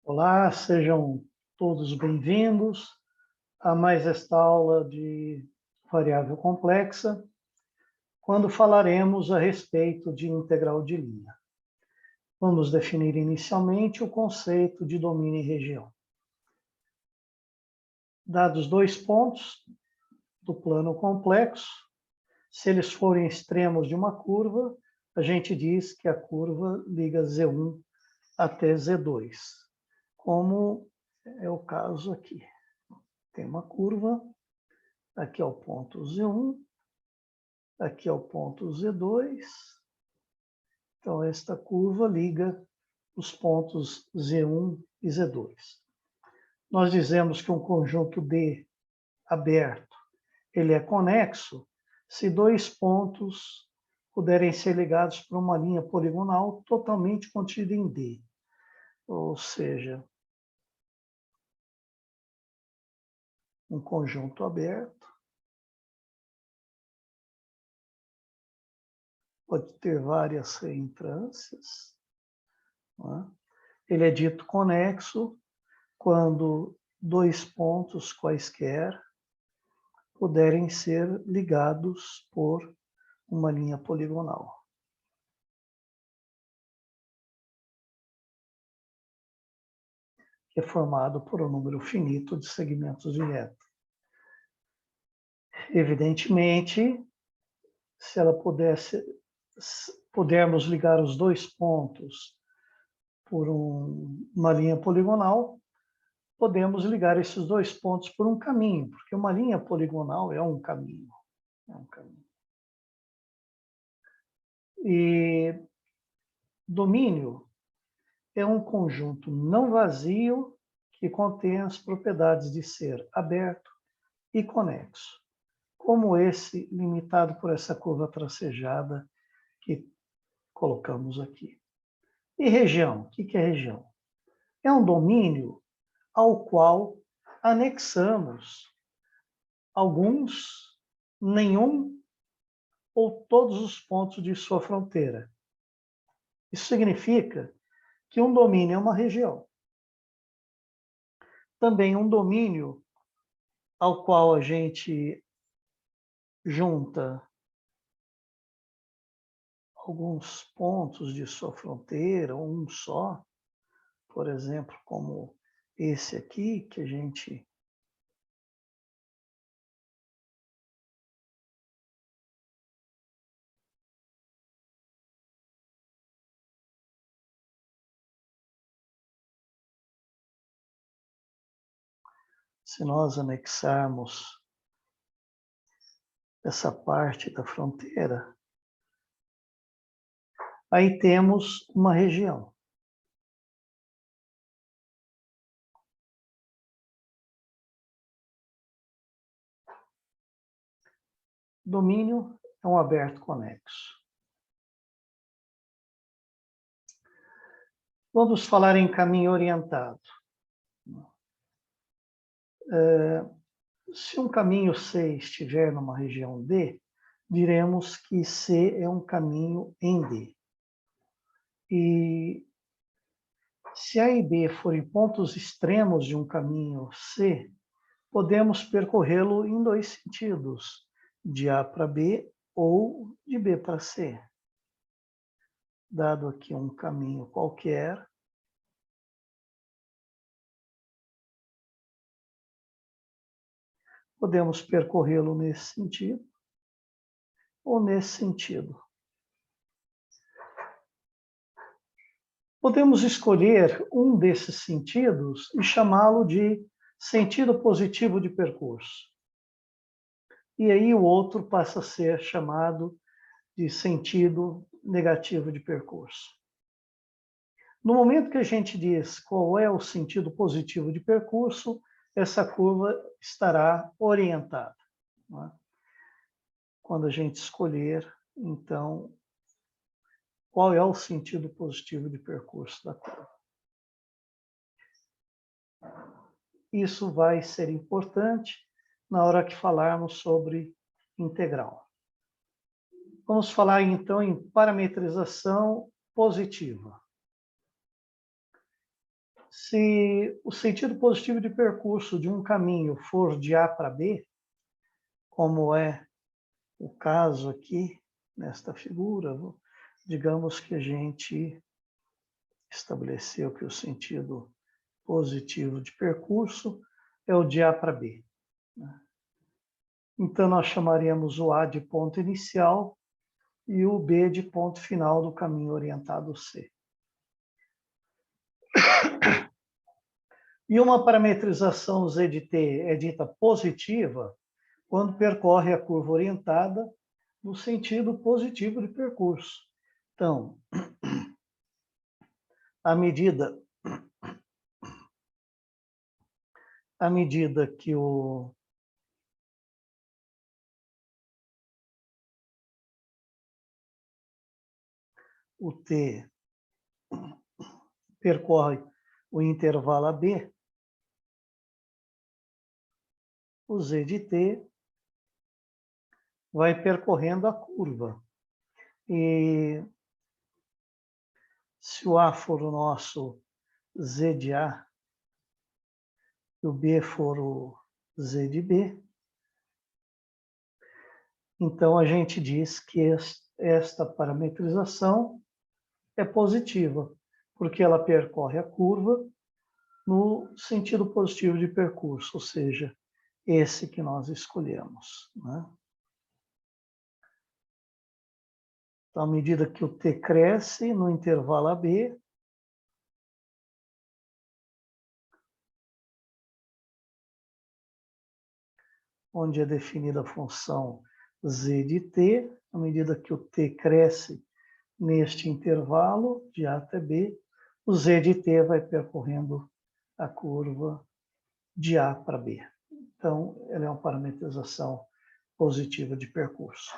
Olá, sejam todos bem-vindos a mais esta aula de variável complexa, quando falaremos a respeito de integral de linha. Vamos definir inicialmente o conceito de domínio e região. Dados dois pontos do plano complexo, se eles forem extremos de uma curva, a gente diz que a curva liga Z1 até Z2, como é o caso aqui. Tem uma curva, aqui é o ponto Z1, aqui é o ponto Z2. Então, esta curva liga os pontos Z1 e Z2. Nós dizemos que um conjunto D aberto, ele é conexo se dois pontos puderem ser ligados por uma linha poligonal totalmente contida em D. Ou seja, um conjunto aberto pode ter várias reentrâncias, não é? Ele é dito conexo quando dois pontos quaisquer puderem ser ligados por uma linha poligonal. Que é formado por um número finito de segmentos de reta. Evidentemente, se ela pudermos ligar os dois pontos por uma linha poligonal, podemos ligar esses dois pontos por um caminho, porque uma linha poligonal é um caminho. É um caminho. E domínio é um conjunto não vazio que contém as propriedades de ser aberto e conexo, como esse limitado por essa curva tracejada que colocamos aqui. E região? O que é região? É um domínio ao qual anexamos alguns, nenhum ou todos os pontos de sua fronteira. Isso significa que um domínio é uma região. Também um domínio ao qual a gente junta alguns pontos de sua fronteira, um só, por exemplo, como esse aqui, que a gente se nós anexarmos essa parte da fronteira, aí temos uma região. Domínio é um aberto conexo. Vamos falar em caminho orientado. Se um caminho C estiver numa região D, diremos que C é um caminho em D. E se A e B forem pontos extremos de um caminho C, podemos percorrê-lo em dois sentidos, de A para B ou de B para C. Dado aqui um caminho qualquer, podemos percorrê-lo nesse sentido ou nesse sentido. Podemos escolher um desses sentidos e chamá-lo de sentido positivo de percurso. E aí o outro passa a ser chamado de sentido negativo de percurso. No momento que a gente diz qual é o sentido positivo de percurso, essa curva estará orientada, não é? Quando a gente escolher, então, qual é o sentido positivo de percurso da curva. Isso vai ser importante na hora que falarmos sobre integral. Vamos falar, então, em parametrização positiva. Se o sentido positivo de percurso de um caminho for de A para B, como é o caso aqui, nesta figura, digamos que a gente estabeleceu que o sentido positivo de percurso é o de A para B. Então, nós chamaríamos o A de ponto inicial e o B de ponto final do caminho orientado C. E uma parametrização Z de T é dita positiva quando percorre a curva orientada no sentido positivo de percurso. Então, à medida que o T percorre o intervalo AB, o Z de T vai percorrendo a curva. E se o A for o nosso Z de A e o B for o Z de B, então a gente diz que esta parametrização é positiva, porque ela percorre a curva no sentido positivo de percurso, ou seja, esse que nós escolhemos, né? Então, à medida que o T cresce no intervalo AB, onde é definida a função Z de T, à medida que o T cresce neste intervalo, de A até B, o Z de T vai percorrendo a curva de A para B. Então, ela é uma parametrização positiva de percurso.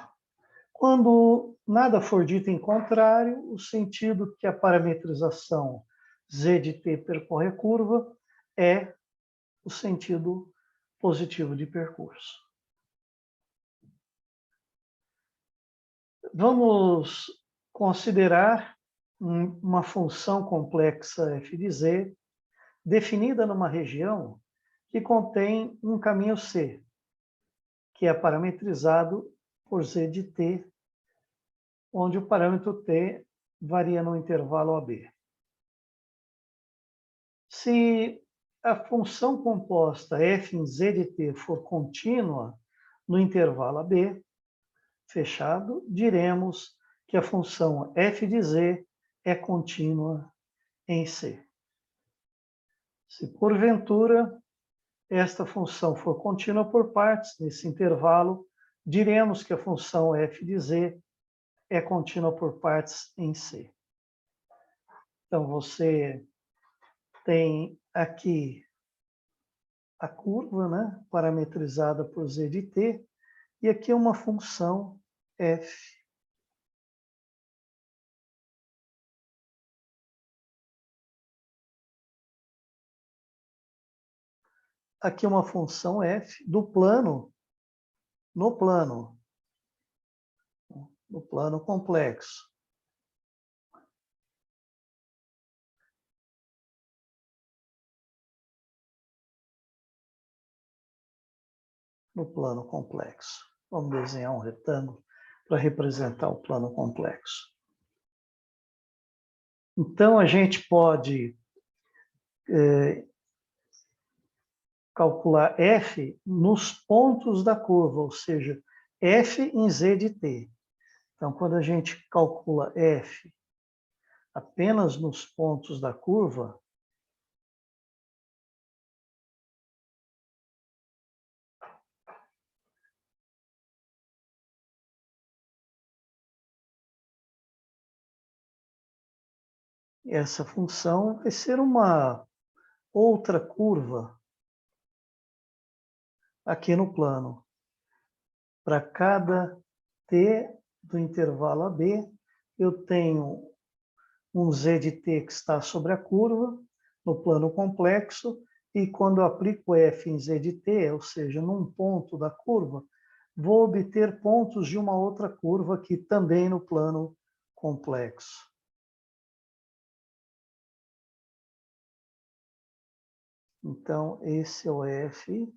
Quando nada for dito em contrário, o sentido que a parametrização Z de T percorre a curva é o sentido positivo de percurso. Vamos considerar uma função complexa f de z definida numa região que contém um caminho C, que é parametrizado por Z de T, onde o parâmetro T varia no intervalo AB. Se a função composta f em Z de T for contínua no intervalo AB, fechado, diremos que a função f de z é contínua em C. Se porventura esta função for contínua por partes nesse intervalo, diremos que a função f de z é contínua por partes em C. Então, você tem aqui a curva, né, parametrizada por Z de T, e aqui é uma função f. Aqui é uma função f do plano, no plano complexo. No plano complexo. Vamos desenhar um retângulo para representar o plano complexo. Então, a gente pode calcular f nos pontos da curva, ou seja, f em z de t. Então, quando a gente calcula f apenas nos pontos da curva, essa função vai ser uma outra curva aqui no plano. Para cada t do intervalo AB, eu tenho um z de t que está sobre a curva, no plano complexo, e quando eu aplico f em z de t, ou seja, num ponto da curva, vou obter pontos de uma outra curva aqui também no plano complexo. Então, esse é o f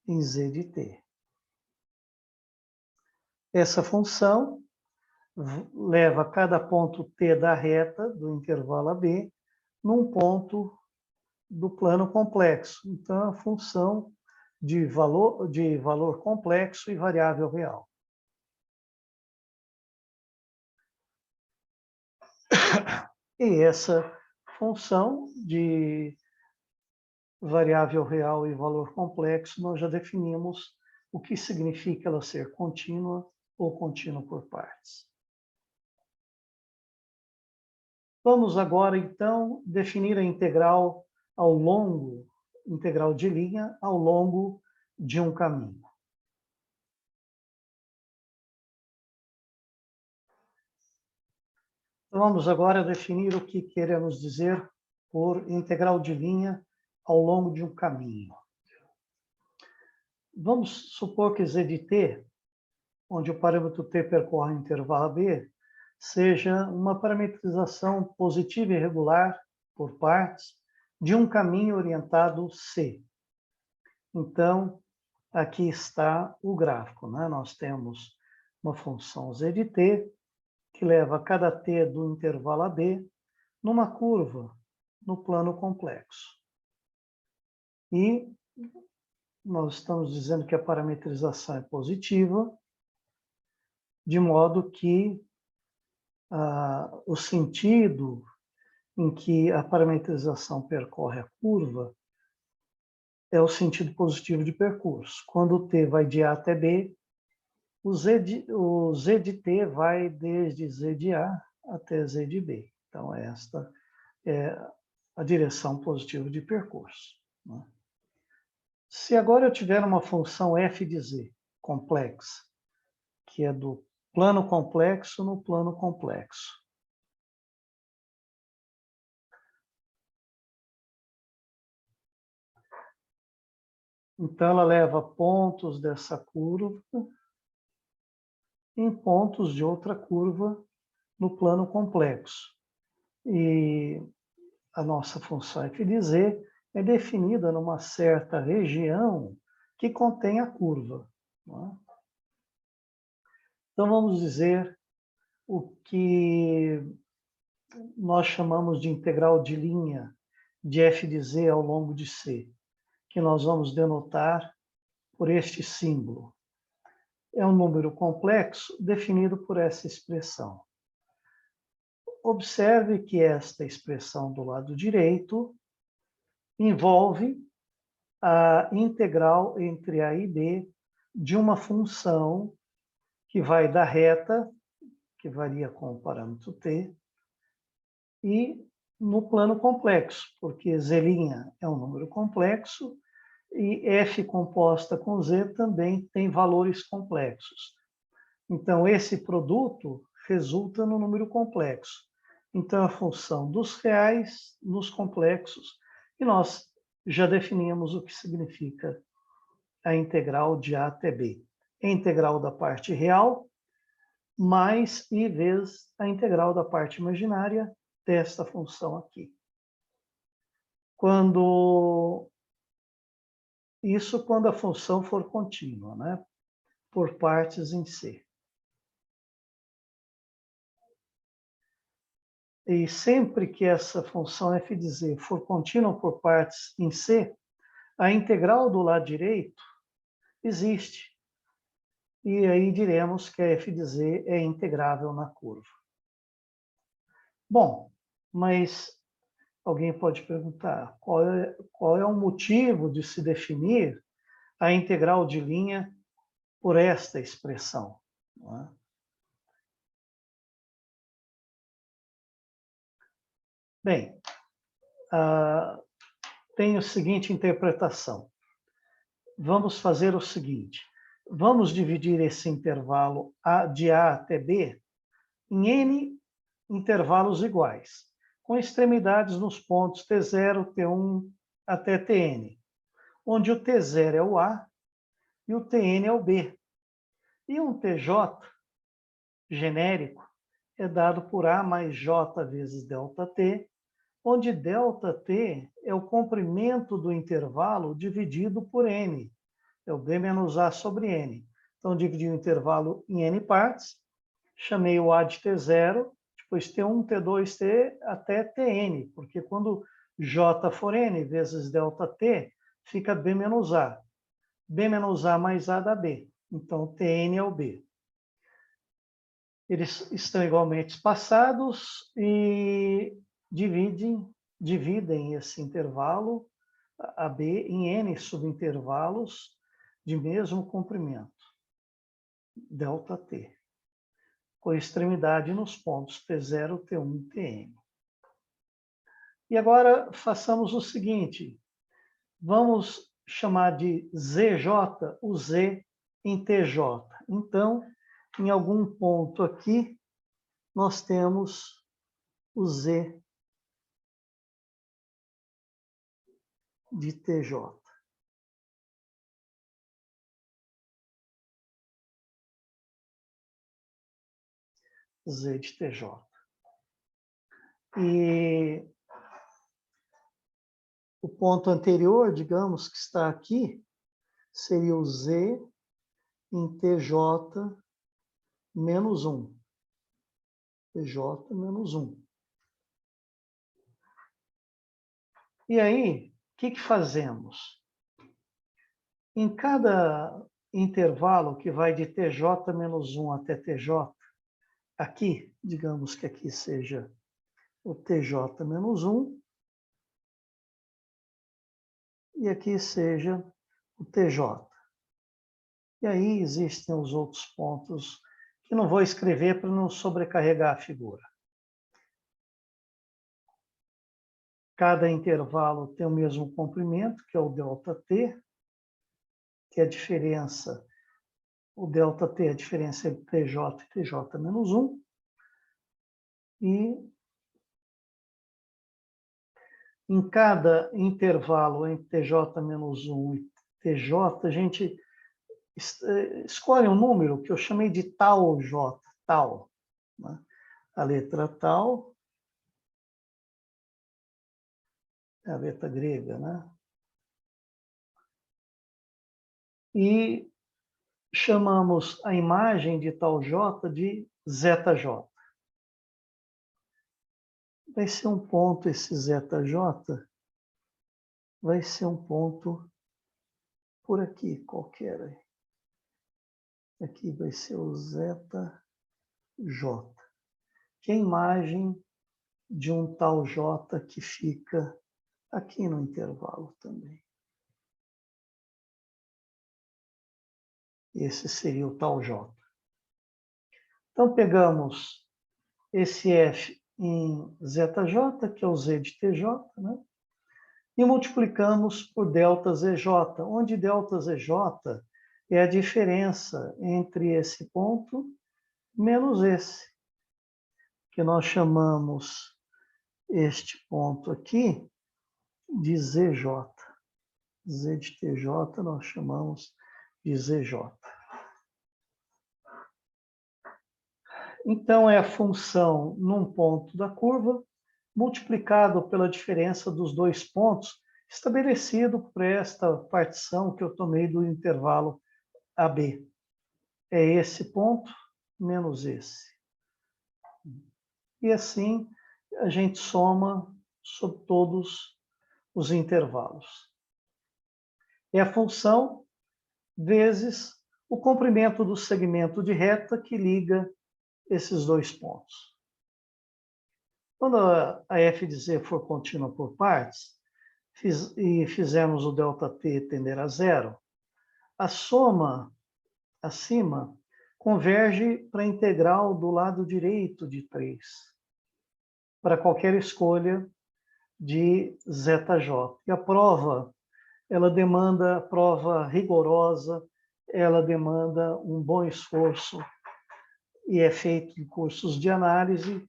em z de t. Essa função leva cada ponto t da reta do intervalo AB num ponto do plano complexo. Então, é uma função de valor complexo e variável real. E essa função de variável real e valor complexo, nós já definimos o que significa ela ser contínua ou contínua por partes. Vamos agora, então, definir a integral integral de linha ao longo de um caminho. Então, vamos agora definir o que queremos dizer por integral de linha ao longo de um caminho. Vamos supor que z de t, onde o parâmetro t percorre o intervalo AB, seja uma parametrização positiva e regular por partes de um caminho orientado C. Então, aqui está o gráfico, né? Nós temos uma função z de t que leva cada t do intervalo AB numa curva no plano complexo. E nós estamos dizendo que a parametrização é positiva, de modo que o sentido em que a parametrização percorre a curva é o sentido positivo de percurso. Quando o t vai de A até B, o z de t vai desde z de A até z de B. Então, esta é a direção positiva de percurso, né? Se agora eu tiver uma função f de z complexa, que é do plano complexo no plano complexo, então ela leva pontos dessa curva em pontos de outra curva no plano complexo. E a nossa função f de z é definida numa certa região que contém a curva, não é? Então, vamos dizer o que nós chamamos de integral de linha de f de z ao longo de C, que nós vamos denotar por este símbolo. É um número complexo definido por essa expressão. Observe que esta expressão do lado direito envolve a integral entre A e B de uma função que vai da reta, que varia com o parâmetro t, e no plano complexo, porque z' é um número complexo e f composta com z também tem valores complexos. Então, esse produto resulta no número complexo. Então, a função dos reais nos complexos, e nós já definimos o que significa a integral de A até B. A integral da parte real mais i vezes a integral da parte imaginária desta função aqui. Quando a função for contínua, né? Por partes em C. E sempre que essa função f de z for contínua por partes em C, a integral do lado direito existe. E aí diremos que a f de z é integrável na curva. Bom, mas alguém pode perguntar qual é o motivo de se definir a integral de linha por esta expressão, não é? Bem, tem a seguinte interpretação. Vamos fazer o seguinte. Vamos dividir esse intervalo de A até B em N intervalos iguais, com extremidades nos pontos T0, T1 até Tn, onde o T0 é o A e o Tn é o B. E um TJ genérico é dado por A mais J vezes ΔT, onde ΔT é o comprimento do intervalo dividido por n. É o B menos A sobre n. Então, dividi o intervalo em n partes, chamei o A de T0, depois T1, T2, T até Tn, porque quando J for n vezes ΔT, fica B menos A. B menos A mais A dá B. Então, Tn é o B. Eles estão igualmente espaçados e dividem esse intervalo, AB, em n subintervalos de mesmo comprimento, ΔT, com extremidade nos pontos T0, T1 e Tn. E agora façamos o seguinte, vamos chamar de ZJ o Z em TJ. Então, em algum ponto aqui, nós temos o Z de TJ. Z de TJ. E o ponto anterior, digamos, que está aqui, seria o Z em TJ menos 1. TJ menos 1. E aí, o que fazemos? Em cada intervalo que vai de TJ menos 1 até TJ, aqui, digamos que aqui seja o TJ menos 1, e aqui seja o TJ. E aí existem os outros pontos que não vou escrever para não sobrecarregar a figura. Cada intervalo tem o mesmo comprimento, que é o ΔT, que é a diferença, o ΔT é a diferença entre TJ e TJ menos 1. E em cada intervalo entre TJ menos 1 e TJ, a gente escolhe um número que eu chamei de tal J, tal. Né? A letra tal é a letra grega, né? E chamamos a imagem de tal J de ZJ. Vai ser um ponto, esse ZJ, vai ser um ponto por aqui, qualquer. Aqui vai ser o ZJ, que é a imagem de um tal J que fica aqui no intervalo também. Esse seria o tal J. Então, pegamos esse F em ZJ, que é o Z de TJ, né? E multiplicamos por ΔZJ, onde ΔZJ é a diferença entre esse ponto menos esse, que nós chamamos este ponto aqui de ZJ. Z de TJ nós chamamos de ZJ. Então, é a função num ponto da curva, multiplicado pela diferença dos dois pontos, estabelecido por esta partição que eu tomei do intervalo AB. É esse ponto menos esse. E assim, a gente soma sobre todos os intervalos. É a função vezes o comprimento do segmento de reta que liga esses dois pontos. Quando a f de z for contínua por partes, e fizermos o ΔT tender a zero, a soma acima converge para a integral do lado direito de 3, para qualquer escolha de ZJ. E a prova, ela demanda prova rigorosa, ela demanda um bom esforço e é feito em cursos de análise.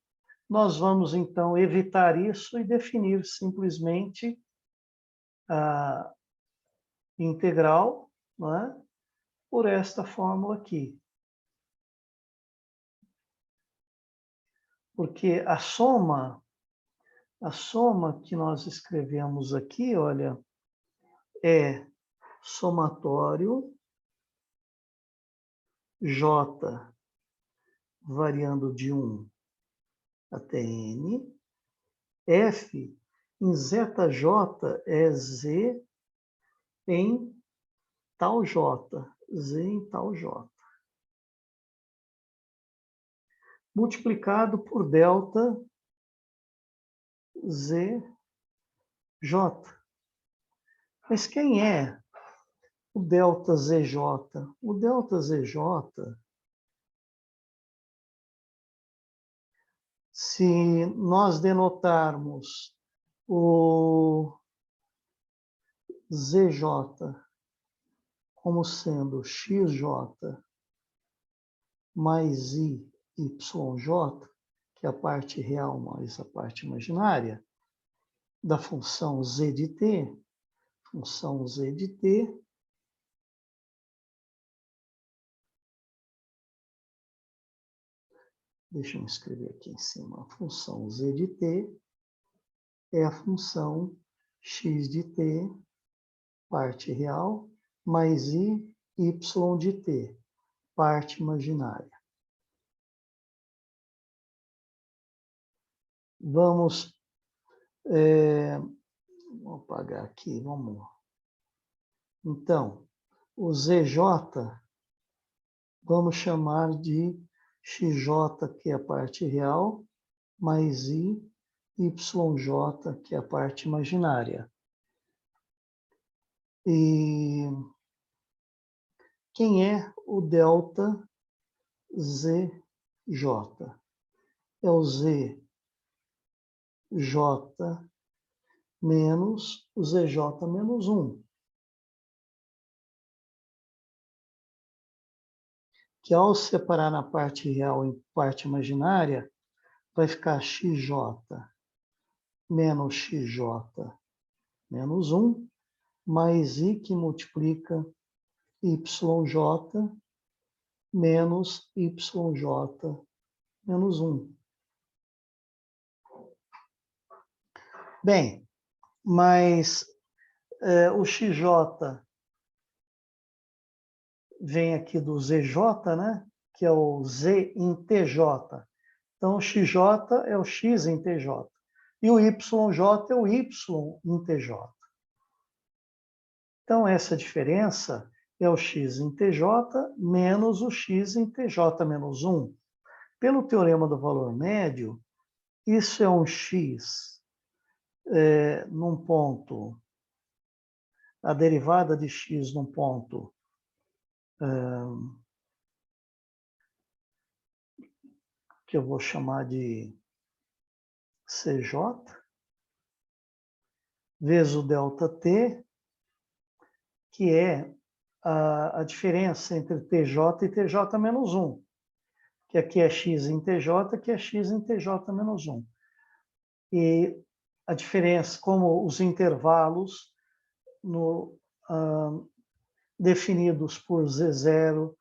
Nós vamos, então, evitar isso e definir simplesmente a integral, não é? Por esta fórmula aqui. Porque a soma A soma que nós escrevemos aqui, olha, é somatório J variando de 1 até N, F em zj é Z em tal J, Z em tal J, multiplicado por delta ZJ. Mas quem é o delta ZJ? O delta ZJ, se nós denotarmos o ZJ como sendo XJ mais IYJ, que é a parte real mais a parte imaginária, da função Z de t, função Z de t, deixa eu escrever aqui em cima, a função Z de t é a função x de t, parte real, mais y de t, parte imaginária. Vamos, vou apagar aqui, vamos. Então, o ZJ, vamos chamar de XJ, que é a parte real, mais YJ, que é a parte imaginária. E quem é o delta ZJ? É o ZJ menos o ZJ menos 1. Que ao separar na parte real em parte imaginária, vai ficar XJ menos XJ menos 1, mais I que multiplica YJ menos YJ menos 1. Bem, mas o XJ vem aqui do ZJ, né? Que é o Z em TJ. Então, o XJ é o X em TJ. E o YJ é o Y em TJ. Então, essa diferença é o X em TJ menos o X em TJ menos 1. Pelo teorema do valor médio, isso é um X num ponto, a derivada de X num ponto que eu vou chamar de CJ, vezes o delta T, que é a diferença entre TJ e TJ menos 1, que aqui é X em TJ, que é X em TJ menos 1. E a diferença, como os intervalos definidos por Z0,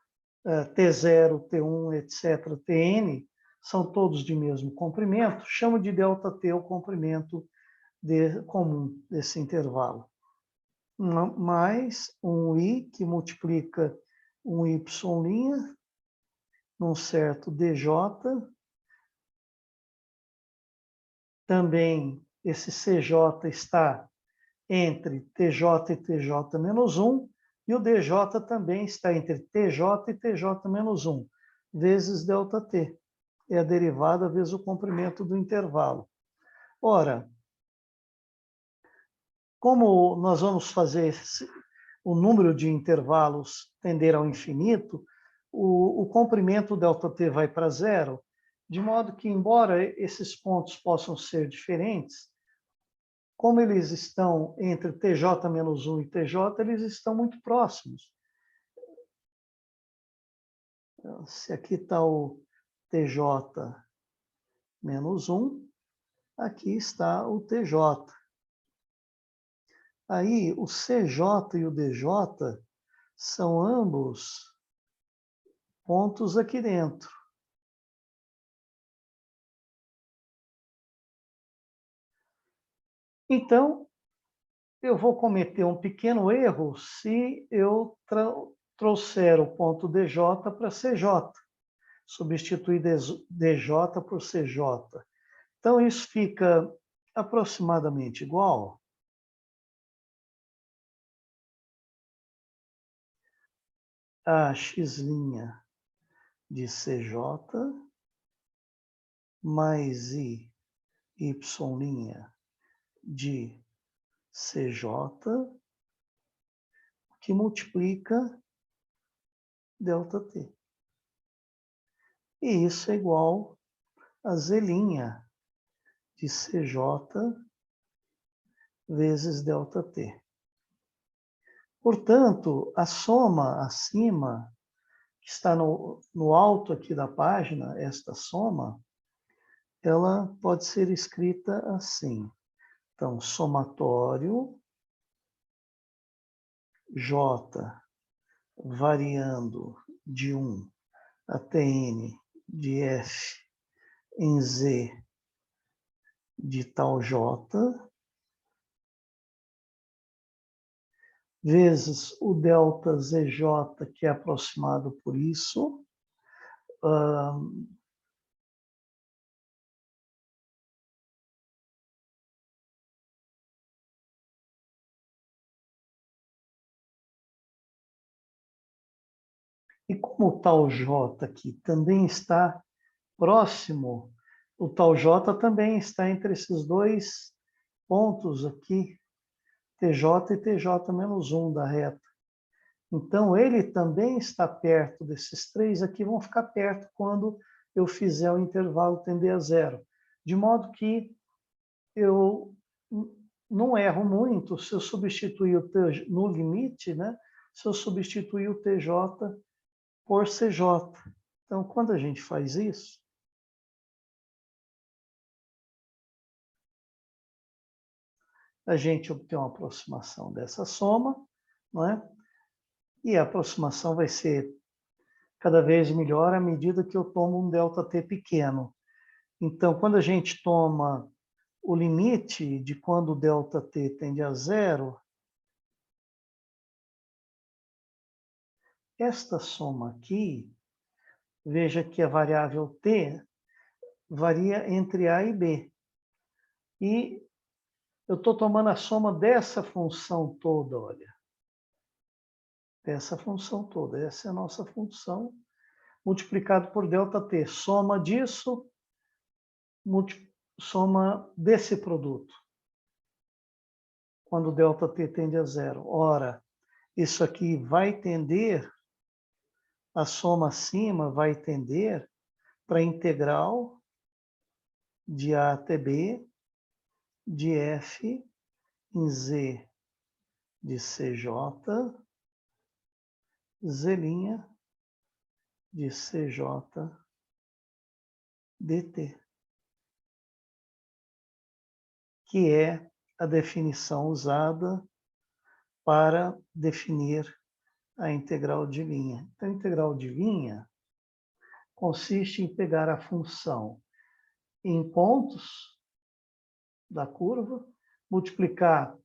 T0, T1, etc., Tn, são todos de mesmo comprimento, chamo de ΔT o comprimento comum desse intervalo. Mais um I que multiplica um Y' num certo DJ. Também esse CJ está entre TJ e TJ menos 1, e o DJ também está entre TJ e TJ menos 1, vezes ΔT. É a derivada vezes o comprimento do intervalo. Ora, como nós vamos fazer o número de intervalos tender ao infinito, o comprimento ΔT vai para zero, de modo que, embora esses pontos possam ser diferentes, como eles estão entre TJ menos 1 e TJ, eles estão muito próximos. Se aqui está o TJ menos 1, aqui está o TJ. Aí, o CJ e o DJ são ambos pontos aqui dentro. 。 . 。 . 。 . 。 . . . . . . . . . . . . . . . . . . 。 . . . . . 。 . . 。 . . . . . . 。 . . . . . 。 . . . . . . 。 . 。Então, eu vou cometer um pequeno erro se eu trouxer o ponto DJ para CJ, substituir DJ por CJ. Então, isso fica aproximadamente igual a x' de CJ mais y' de CJ, que multiplica ΔT. E isso é igual a Z' de CJ vezes ΔT. Portanto, a soma acima, que está no alto aqui da página, esta soma, ela pode ser escrita assim. Então, somatório J variando de 1 até N de F em Z de tal J, vezes o delta ZJ, que é aproximado por isso, e como o tal J aqui também está próximo, o tal J também está entre esses dois pontos aqui, TJ e TJ menos 1 da reta. Então, ele também está perto desses três aqui, vão ficar perto quando eu fizer o intervalo tender a zero. De modo que eu não erro muito se eu substituir o TJ no limite, né? Se eu substituir o TJ por CJ. Então, quando a gente faz isso, a gente obtém uma aproximação dessa soma, não é? E a aproximação vai ser cada vez melhor à medida que eu tomo um ΔT pequeno. Então, quando a gente toma o limite de quando o ΔT tende a zero, esta soma aqui, veja que a variável t varia entre A e B. E eu estou tomando a soma dessa função toda, olha. Dessa função toda. Essa é a nossa função, multiplicado por ΔT. Soma disso, soma desse produto, quando o ΔT tende a zero. Ora, isso aqui vai tender, a soma acima vai tender para a integral de A até B de F em Z de CJ, Z' de CJ dt, que é a definição usada para definir a integral de linha. Então, a integral de linha consiste em pegar a função em pontos da curva, multiplicar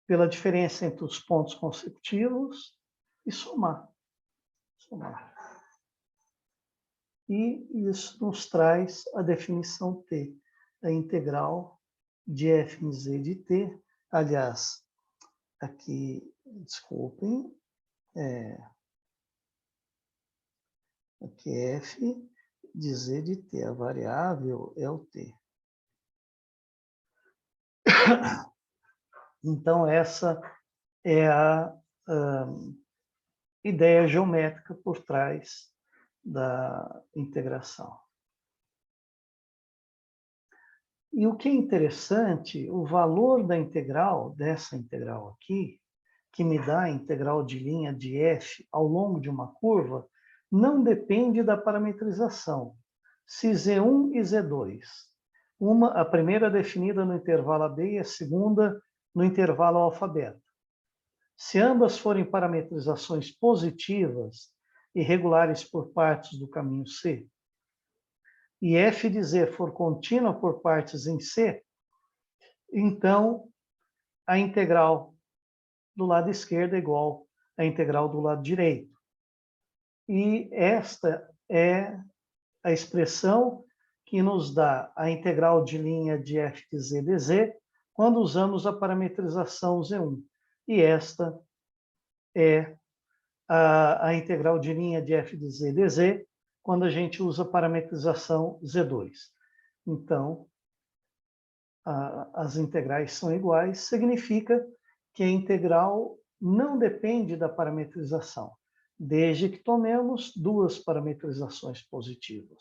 pela diferença entre os pontos consecutivos e somar. E isso nos traz a definição T, a integral de f em z de t. Aliás, aqui, desculpem, aqui é f de z de t, a variável é o t. Então, essa é a ideia geométrica por trás da integração. E o que é interessante, o valor da integral, dessa integral aqui, que me dá a integral de linha de f ao longo de uma curva, não depende da parametrização. Se Z1 e Z2, a primeira definida no intervalo AB e a segunda no intervalo alfa-beta. Se ambas forem parametrizações positivas e regulares por partes do caminho C, e f de z for contínua por partes em C, então a integral do lado esquerdo é igual à integral do lado direito. E esta é a expressão que nos dá a integral de linha de f de z dz quando usamos a parametrização Z1. E esta é a integral de linha de f de z dz quando a gente usa a parametrização Z2. Então, as integrais são iguais, significa que a integral não depende da parametrização, desde que tomemos duas parametrizações positivas.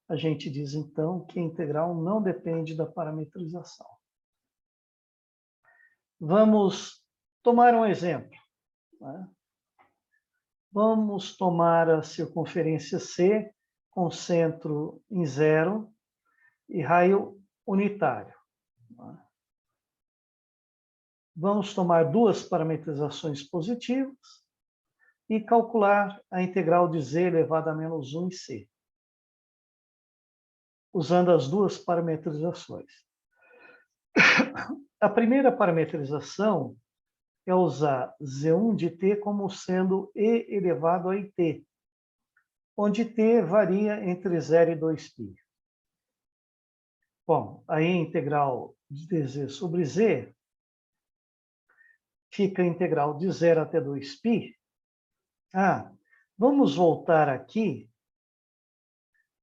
A gente diz, então, que a integral não depende da parametrização. Vamos tomar um exemplo. Vamos tomar a circunferência C com centro em 0 e raio unitário. Vamos tomar duas parametrizações positivas e calcular a integral de z elevado a menos 1 em C, usando as duas parametrizações. A primeira parametrização é usar Z1 de t como sendo e elevado a it, onde t varia entre 0 e 2π. Bom, aí a integral de dz sobre z fica a integral de 0 até 2π. Vamos voltar aqui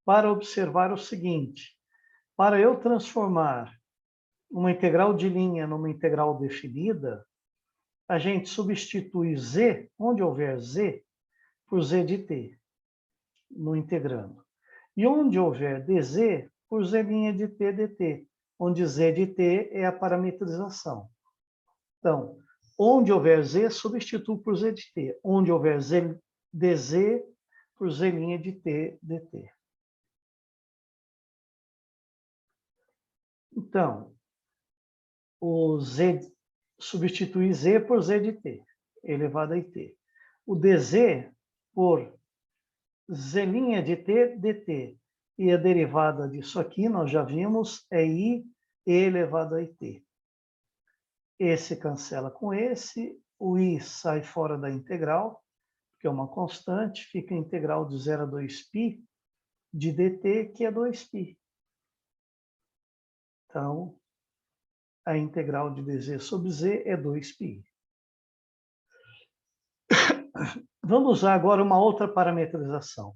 para observar o seguinte. Para eu transformar uma integral de linha numa integral definida, a gente substitui z, onde houver z, por z de t, no integrando. E onde houver dz, por z' de t dt, onde z de t é a parametrização. Então, onde houver z, substituo por z de t. Onde houver z dz, por z' de t dt. Então, o z substitui z por z de t, elevado a it. O dz por z' de t dt. E a derivada disso aqui, nós já vimos, é i elevado a it. Esse cancela com esse, o i sai fora da integral, que é uma constante, fica a integral de 0 a 2π de dt, que é 2π. Então, a integral de dz sobre z é 2π. Vamos usar agora uma outra parametrização.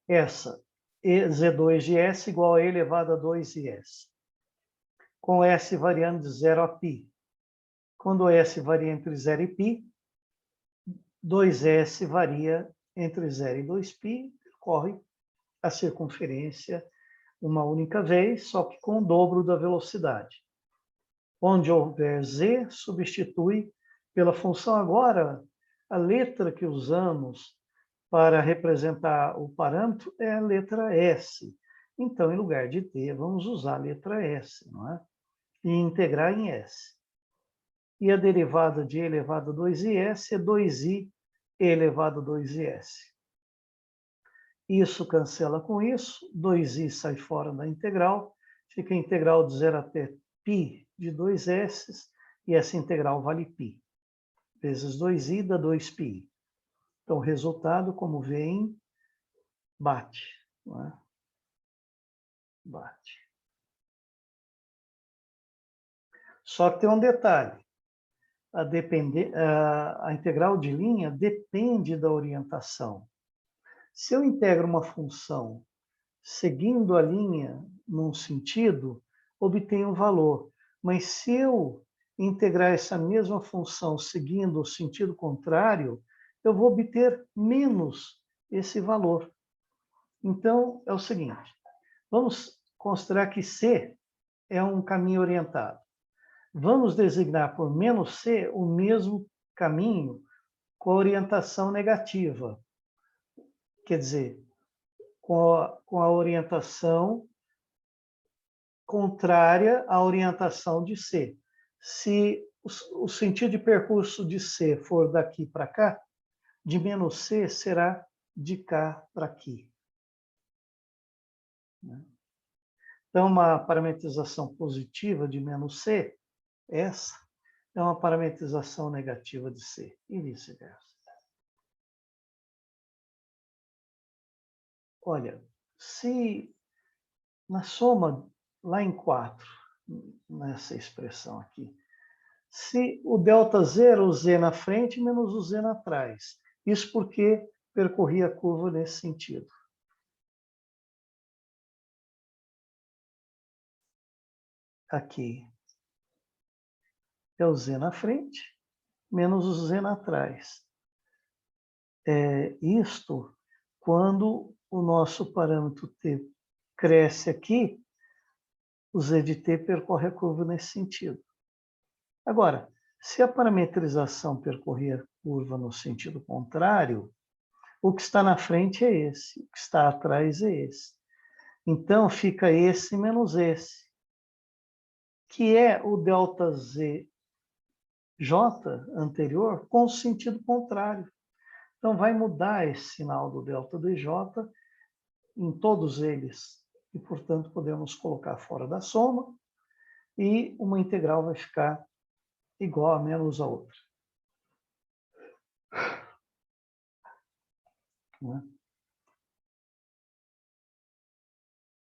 Essa, z2 de s igual a e elevado a 2is, com s variando de 0 a π. Quando s varia entre 0 e π, 2s varia entre 0 e 2π, corre a circunferência uma única vez, só que com o dobro da velocidade. Onde houver z, substitui pela função agora, a letra que usamos para representar o parâmetro é a letra S. Então, em lugar de t, vamos usar a letra S, não é? E integrar em S. E a derivada de e elevado a 2is é 2i elevado a 2is. Isso cancela com isso, 2i sai fora da integral, fica a integral de 0 até π de 2s, e essa integral vale π. Vezes 2i dá 2π. Então, o resultado, como vem, bate. Não é? Bate. Só que tem um detalhe. A integral de linha depende da orientação. Se eu integro uma função seguindo a linha num sentido, obtenho um valor. Mas se eu integrar essa mesma função seguindo o sentido contrário, eu vou obter menos esse valor. Então, é o seguinte. Vamos considerar que C é um caminho orientado. Vamos designar por menos C o mesmo caminho com a orientação negativa. Quer dizer, com a orientação contrária à orientação de C. Se o sentido de percurso de C for daqui para cá, de menos C será de cá para aqui. né? Então, uma parametrização positiva de menos C, essa é uma parametrização negativa de C, e vice-versa. Olha, se na soma, lá em 4, nessa expressão aqui, se o ΔZ era o Z na frente menos o Z atrás, isso porque percorria a curva nesse sentido. Aqui é o Z na frente menos o Z atrás. Isto quando o nosso parâmetro T cresce aqui, o Z de T percorre a curva nesse sentido. Agora, se a parametrização percorrer a curva no sentido contrário, o que está na frente é esse, o que está atrás é esse. Então, fica esse menos esse, que é o ΔZJ anterior com o sentido contrário. Então, vai mudar esse sinal do ΔDJ em todos eles. E, portanto, podemos colocar fora da soma e uma integral vai ficar igual a menos a outra. Né?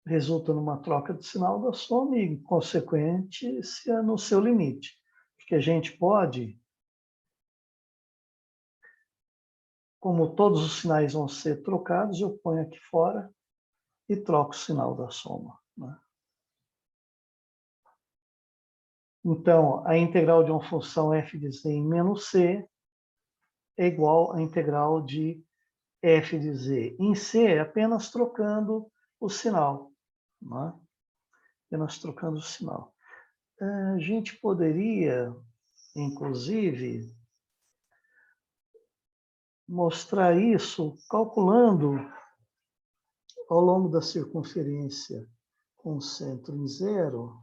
Resulta numa troca de sinal da soma e, consequente, no seu limite. Porque a gente pode, como todos os sinais vão ser trocados, eu ponho aqui fora e troco o sinal da soma. Né? Então, a integral de uma função f de z em menos c é igual à integral de f de z em c, apenas trocando o sinal. Né? Apenas trocando o sinal. A gente poderia, inclusive, mostrar isso calculando ao longo da circunferência com centro em zero,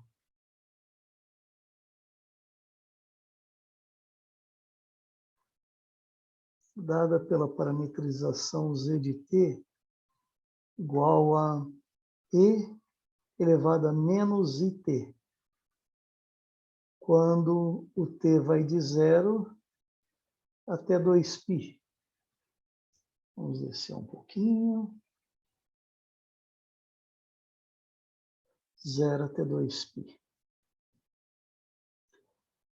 dada pela parametrização z de t igual a e elevado a menos it, quando o t vai de 0 até 2π. Vamos descer um pouquinho. 0 até 2π.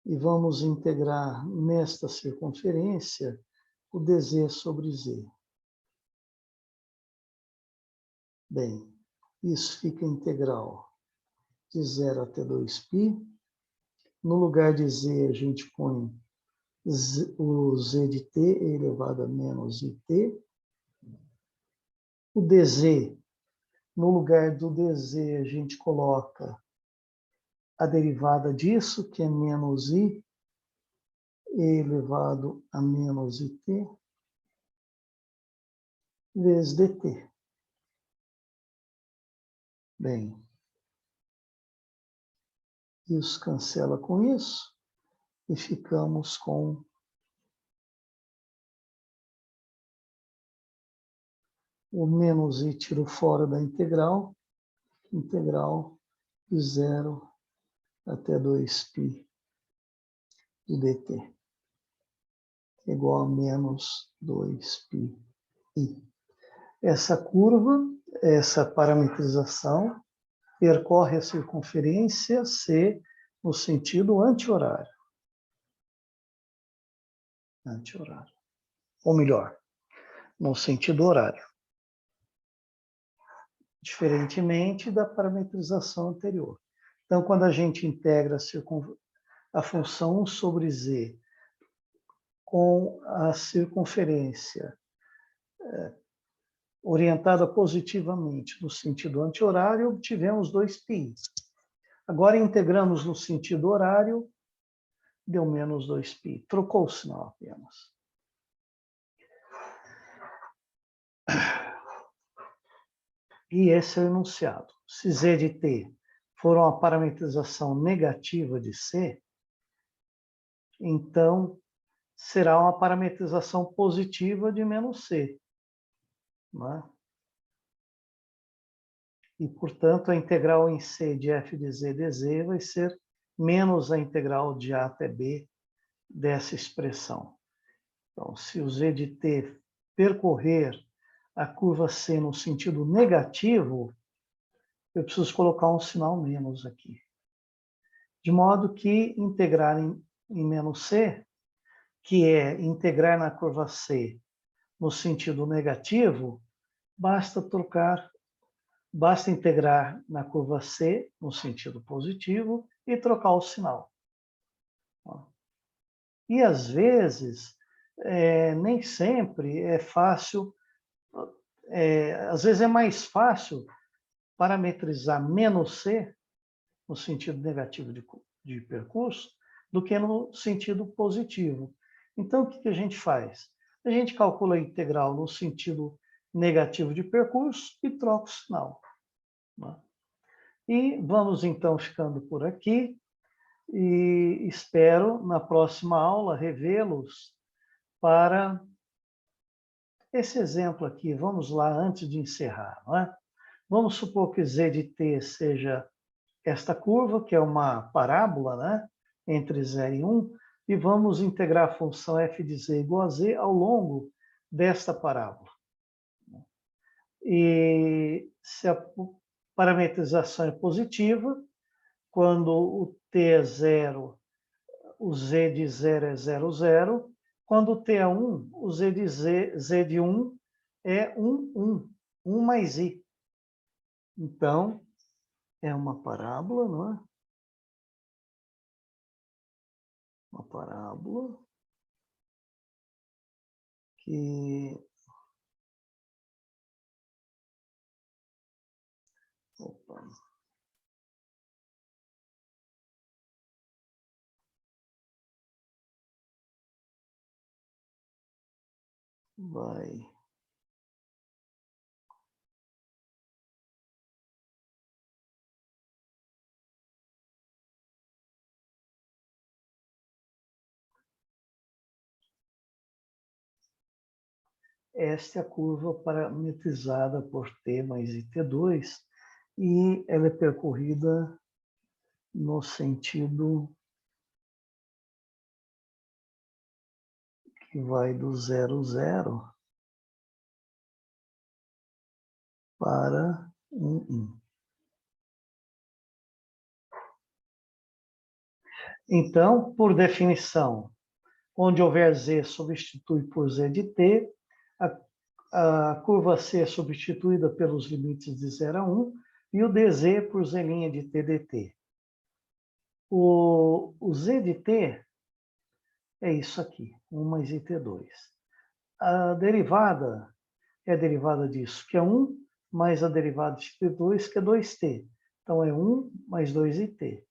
E vamos integrar nesta circunferência o dz sobre z. Bem, isso fica integral de 0 até 2π. No lugar de z, a gente põe o z de t elevado a menos it. O dz, no lugar do dz, a gente coloca a derivada disso, que é menos i elevado a menos it, vezes dt. Bem, isso cancela com isso e ficamos com o menos i tiro fora da integral de 0 até 2π de dt, igual a menos 2πi. Essa curva, essa parametrização, percorre a circunferência C no sentido anti-horário. Anti-horário. Ou melhor, no sentido horário. Diferentemente da parametrização anterior. Então, quando a gente integra a função 1 sobre z com a circunferência orientada positivamente no sentido anti-horário, obtivemos 2π. Agora integramos no sentido horário, deu menos 2π. Trocou o sinal apenas. E esse é o enunciado. Se z de t for uma parametrização negativa de c, então será uma parametrização positiva de menos c. Não é? E, portanto, a integral em C de f de z dz vai ser menos a integral de A até B dessa expressão. Então, se o z de t percorrer a curva C no sentido negativo, eu preciso colocar um sinal menos aqui. De modo que integrar em menos C, que é integrar na curva C no sentido negativo, basta integrar na curva C no sentido positivo e trocar o sinal. E às vezes, nem sempre é fácil, às vezes é mais fácil parametrizar menos C no sentido negativo de percurso do que no sentido positivo. Então, o que a gente faz? A gente calcula a integral no sentido negativo de percurso e troca o sinal. Né? E vamos, então, ficando por aqui. E espero, na próxima aula, revê-los para esse exemplo aqui. Vamos lá, antes de encerrar. Não é? Vamos supor que z de t seja esta curva, que é uma parábola, né? Entre 0 e 1, e vamos integrar a função f de z igual a z ao longo desta parábola. E se a parametrização é positiva, quando o t é 0, o z de 0 é 0, 0. Quando o t é 1, o z de 1 é 1, 1. 1 mais i. Então, é uma parábola, não é? Uma parábola que... Opa. Vai... Esta é a curva parametrizada por t mais it2 e ela é percorrida no sentido que vai do 0, 0 para 1, 1. Então, por definição, onde houver z substitui por z de t, a curva C é substituída pelos limites de 0 a 1 e o dz por z' de t dt. O z de t é isso aqui, 1 mais it2. A derivada é a derivada disso, que é 1, mais a derivada de t2, que é 2t. Então, é 1 mais 2it.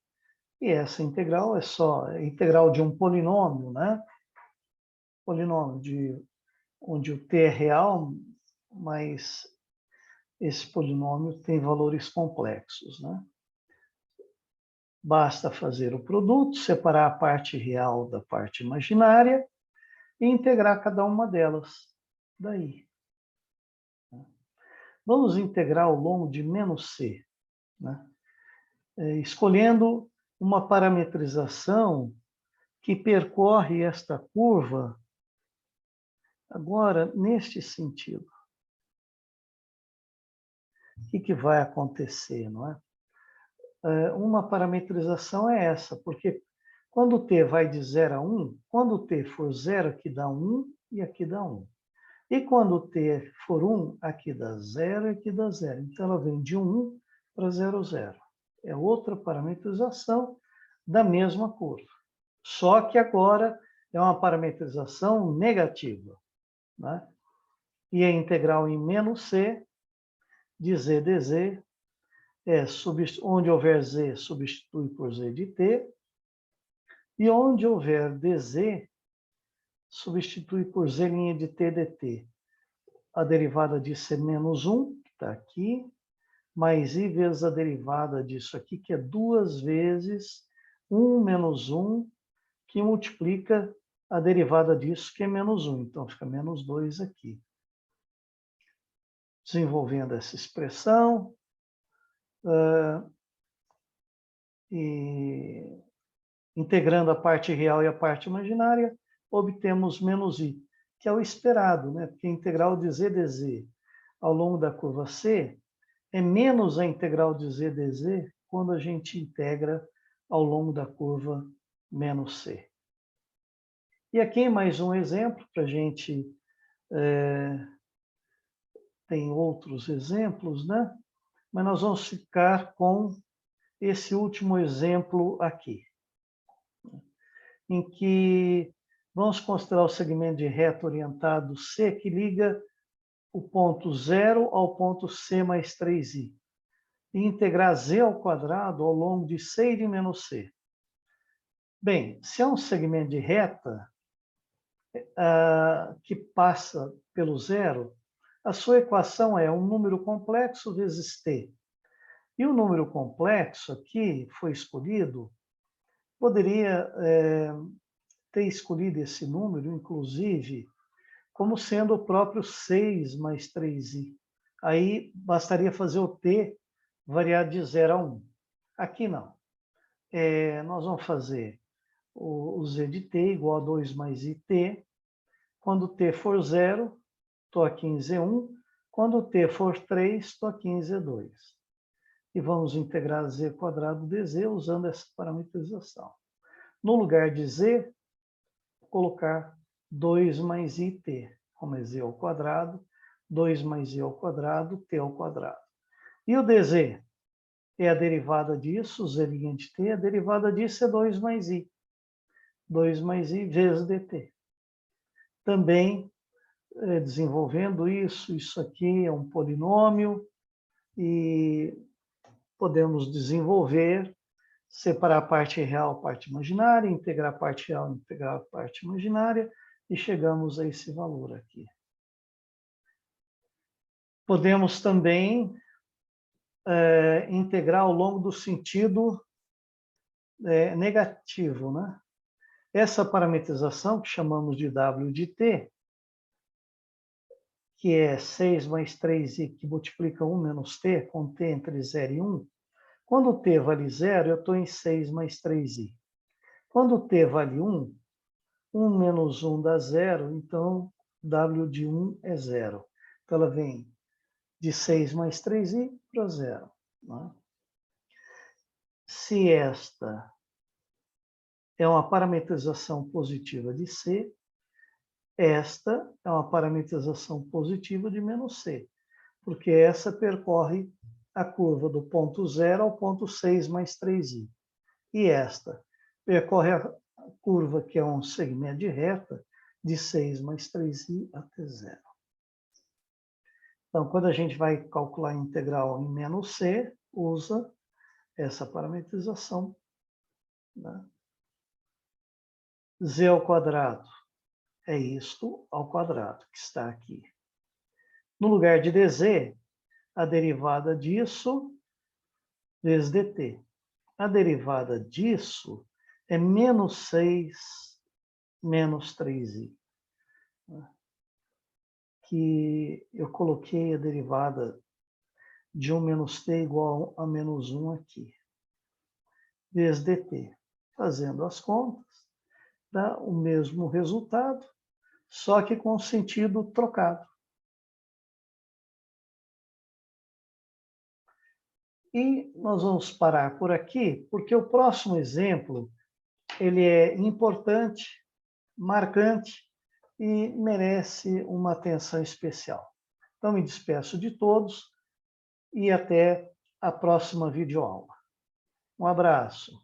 E essa integral é só a integral de um polinômio, né? Polinômio onde o t é real, mas esse polinômio tem valores complexos, né? Basta fazer o produto, separar a parte real da parte imaginária e integrar cada uma delas. Daí. Vamos integrar ao longo de menos c, né? Escolhendo uma parametrização que percorre esta curva agora neste sentido. O que vai acontecer, não é? Uma parametrização é essa, porque quando o t vai de 0 a 1, quando o t for 0, aqui dá 1 e aqui dá 1. E quando o t for 1, aqui dá 0 e aqui dá 0. Então, ela vem de 1 para 0, 0. É outra parametrização da mesma curva. Só que agora é uma parametrização negativa, né? E a integral em menos c de z dz onde houver z, substitui por z de t, e onde houver dz, substitui por z' de t dt. A derivada disso é menos 1, que está aqui, mais i vezes a derivada disso aqui, que é 2 vezes 1 menos 1, que multiplica a derivada disso, que é menos 1. Então, fica menos 2 aqui. Desenvolvendo essa expressão, e integrando a parte real e a parte imaginária, obtemos menos i, que é o esperado, né? Porque a integral de z dz ao longo da curva C é menos a integral de z dz quando a gente integra ao longo da curva menos C. E aqui mais um exemplo para a gente... tem outros exemplos, né? Mas nós vamos ficar com esse último exemplo aqui, em que vamos considerar o segmento de reta orientado C, que liga o ponto 0 ao ponto C mais 3i, e integrar z ao quadrado ao longo de C e de menos C. Bem, se é um segmento de reta que passa pelo zero, a sua equação é um número complexo vezes t. E o número complexo aqui foi escolhido, poderia ter escolhido esse número, inclusive, como sendo o próprio 6 mais 3i. Aí bastaria fazer o t variar de 0 a 1. Aqui não. Nós vamos fazer o z de t igual a 2 mais it. Quando t for 0, estou aqui em z1. Quando t for 3, estou aqui em z2. E vamos integrar z quadrado dz usando essa parametrização. No lugar de z, colocar 2 mais it, como é z ao quadrado, 2 mais i ao quadrado, t ao quadrado. E o dz é a derivada disso, z' de t, a derivada disso é 2 mais i. 2 mais i vezes dt. Também, desenvolvendo isso aqui é um polinômio, e podemos desenvolver, separar a parte real, parte imaginária, integrar a parte real, integrar a parte imaginária, e chegamos a esse valor aqui. Podemos também integrar ao longo do sentido negativo, né? Essa parametrização, que chamamos de w de t, que é 6 mais 3i, que multiplica 1 menos t, com t entre 0 e 1, quando t vale 0, eu estou em 6 mais 3i. Quando t vale 1, 1 menos 1 dá 0, então w de 1 é 0. Então ela vem de 6 mais 3i para 0. Né? Se esta é uma parametrização positiva de C, esta é uma parametrização positiva de menos C, porque essa percorre a curva do ponto 0 ao ponto 6 mais 3i. E esta percorre a curva, que é um segmento de reta, de 6 mais 3i até 0. Então, quando a gente vai calcular a integral em menos c, usa essa parametrização. Né? Z ao quadrado é isto ao quadrado, que está aqui. No lugar de dz, a derivada disso vezes dt. A derivada disso é menos 6 menos 3i. Que eu coloquei a derivada de 1 menos t igual a menos 1 aqui. Vezes dt. Fazendo as contas, dá o mesmo resultado, só que com o sentido trocado. E nós vamos parar por aqui, porque o próximo exemplo ele é importante, marcante e merece uma atenção especial. Então, me despeço de todos e até a próxima videoaula. Um abraço.